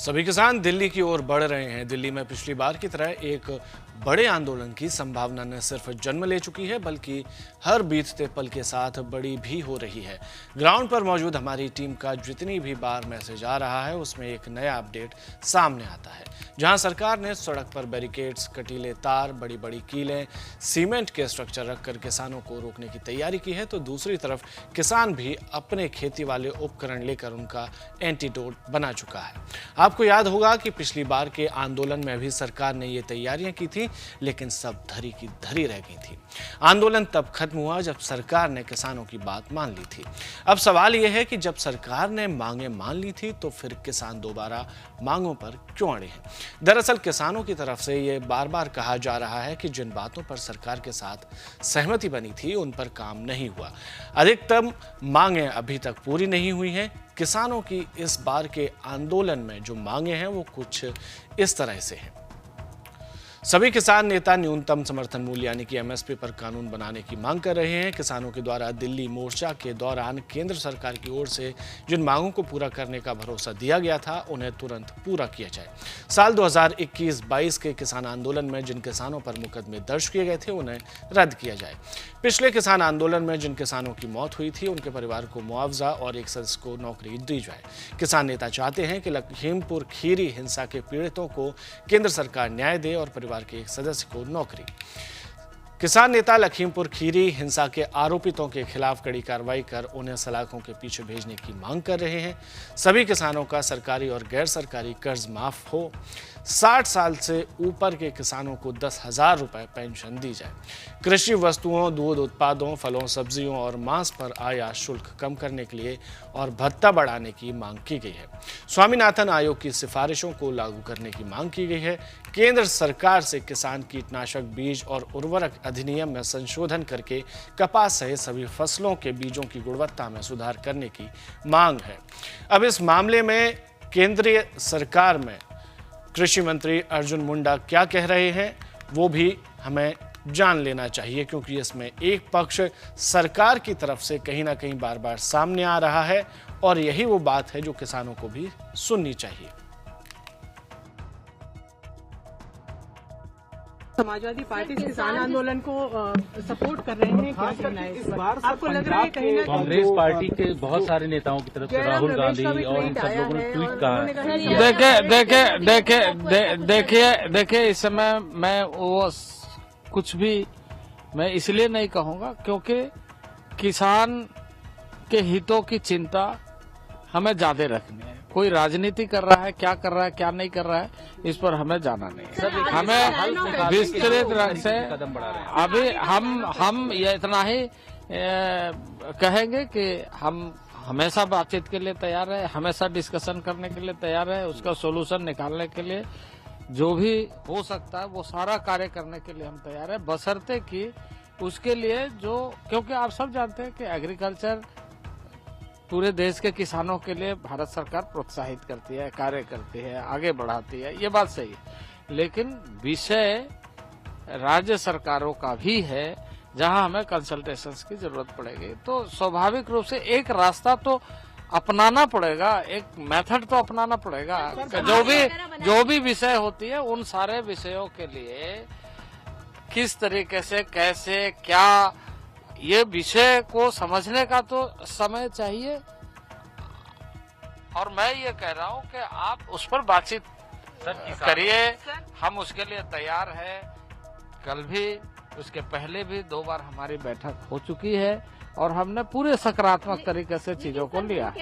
सभी किसान दिल्ली की ओर बढ़ रहे हैं। दिल्ली में पिछली बार की तरह एक बड़े आंदोलन की संभावना न सिर्फ जन्म ले चुकी है बल्कि हर बीतते पल के साथ बड़ी भी हो रही है। ग्राउंड पर मौजूद हमारी टीम का जितनी भी बार मैसेज आ रहा है उसमें एक नया अपडेट सामने आता है। जहां सरकार ने सड़क पर बैरिकेड्स, कटीले तार, बड़ी बड़ी कीलें, सीमेंट के स्ट्रक्चर रखकर किसानों को रोकने की तैयारी की है, तो दूसरी तरफ किसान भी अपने खेती वाले उपकरण लेकर उनका एंटीडोट बना चुका है। आपको याद होगा कि पिछली बार के आंदोलन में भी सरकार ने ये तैयारियां की थी, लेकिन सब धरी की धरी रह गई थी। आंदोलन तब खत्म हुआ जब सरकार ने किसानों की बात मान ली थी। अब सवाल यह है कि जब सरकार ने मांगे मान ली थी तो फिर किसान दोबारा मांगों पर क्यों अड़े हैं? दरअसल किसानों की तरफ से ये बार बार कहा जा रहा है कि जिन बातों पर सरकार के साथ सहमति बनी थी उन पर काम नहीं हुआ। अधिकतम मांगे अभी तक पूरी नहीं हुई हैं। किसानों की इस बार के आंदोलन में जो मांगे हैं वो कुछ इस तरह से हैं। सभी किसान नेता न्यूनतम समर्थन मूल्य यानी कि एमएसपी पर कानून बनाने की मांग कर रहे हैं। किसानों के द्वारा दिल्ली मोर्चा के दौरान केंद्र सरकार की ओर से जिन मांगों को पूरा करने का भरोसा दिया गया था उन्हें तुरंत पूरा किया जाए। साल 2021-22 के किसान आंदोलन में जिन किसानों पर मुकदमे दर्ज किए गए थे उन्हें रद्द किया जाए। पिछले किसान आंदोलन में जिन किसानों की मौत हुई थी उनके परिवार को मुआवजा और एक सदस्य को नौकरी दी जाए। किसान नेता चाहते हैं कि लखीमपुर खीरी हिंसा के पीड़ितों को केंद्र सरकार न्याय दे और परिवार के एक सदस्य को नौकरी। किसान नेता लखीमपुर खीरी हिंसा के आरोपितों के खिलाफ कड़ी कार्रवाई कर उन्हें सलाखों के पीछे भेजने की मांग कर रहे हैं। सभी किसानों का सरकारी और गैर सरकारी कर्ज माफ हो। 60 साल से ऊपर के किसानों को 10,000 रुपए पेंशन दी जाए। कृषि वस्तुओं, दूध उत्पादों, फलों, सब्जियों और मांस पर आयात शुल्क कम करने के लिए और भत्ता बढ़ाने की मांग की गई है। स्वामीनाथन आयोग की सिफारिशों को लागू करने की मांग की गई है। केंद्र सरकार से किसान कीटनाशक बीज और उर्वरक अधिनियम में संशोधन करके कपास सहित सभी फसलों के बीजों की गुणवत्ता में सुधार करने की मांग है। अब इस मामले में केंद्रीय सरकार में कृषि मंत्री अर्जुन मुंडा क्या कह रहे हैं वो भी हमें जान लेना चाहिए, क्योंकि इसमें एक पक्ष सरकार की तरफ से कहीं ना कहीं बार बार सामने आ रहा है और यही वो बात है जो किसानों को भी सुननी चाहिए। समाजवादी पार्टी किसान आंदोलन को सपोर्ट कर रहे हैं, क्या कहना है इस बार? आपको लग रहा है कहीं ना कांग्रेस पार्टी के बहुत सारे नेताओं की तरफ से राहुल गांधी और इन सब लोगों ने ट्वीट कहा है। देखिए इस समय मैं वो कुछ भी मैं इसलिए नहीं कहूंगा क्योंकि किसान के हितों की चिंता हमें ज्यादा रखनी है। कोई राजनीति कर रहा है, क्या कर रहा है, क्या नहीं कर रहा है, इस पर हमें जाना नहीं है। हमें विस्तृत रंग से कदम बढ़ा रहे हैं। अभी हम ये इतना ही कहेंगे कि हम हमेशा बातचीत के लिए तैयार है, हमेशा डिस्कशन करने के लिए तैयार है, उसका सोल्यूशन निकालने के लिए जो भी हो सकता है वो सारा कार्य करने के लिए हम तैयार है, बशर्ते कि उसके लिए जो, क्योंकि आप सब जानते हैं कि एग्रीकल्चर पूरे देश के किसानों के लिए भारत सरकार प्रोत्साहित करती है, कार्य करती है, आगे बढ़ाती है, ये बात सही है। लेकिन विषय राज्य सरकारों का भी है जहां हमें कंसल्टेशंस की जरूरत पड़ेगी। तो स्वाभाविक रूप से एक रास्ता तो अपनाना पड़ेगा, एक मेथड तो अपनाना पड़ेगा। जो भी विषय होती है उन सारे विषयों के लिए किस तरीके से, कैसे, क्या, ये विषय को समझने का तो समय चाहिए। और मैं ये कह रहा हूँ कि आप उस पर बातचीत करिए, हम उसके लिए तैयार हैं। कल भी, उसके पहले भी 2 बार हमारी बैठक हो चुकी है और हमने पूरे सकारात्मक तरीके से चीजों को लिया।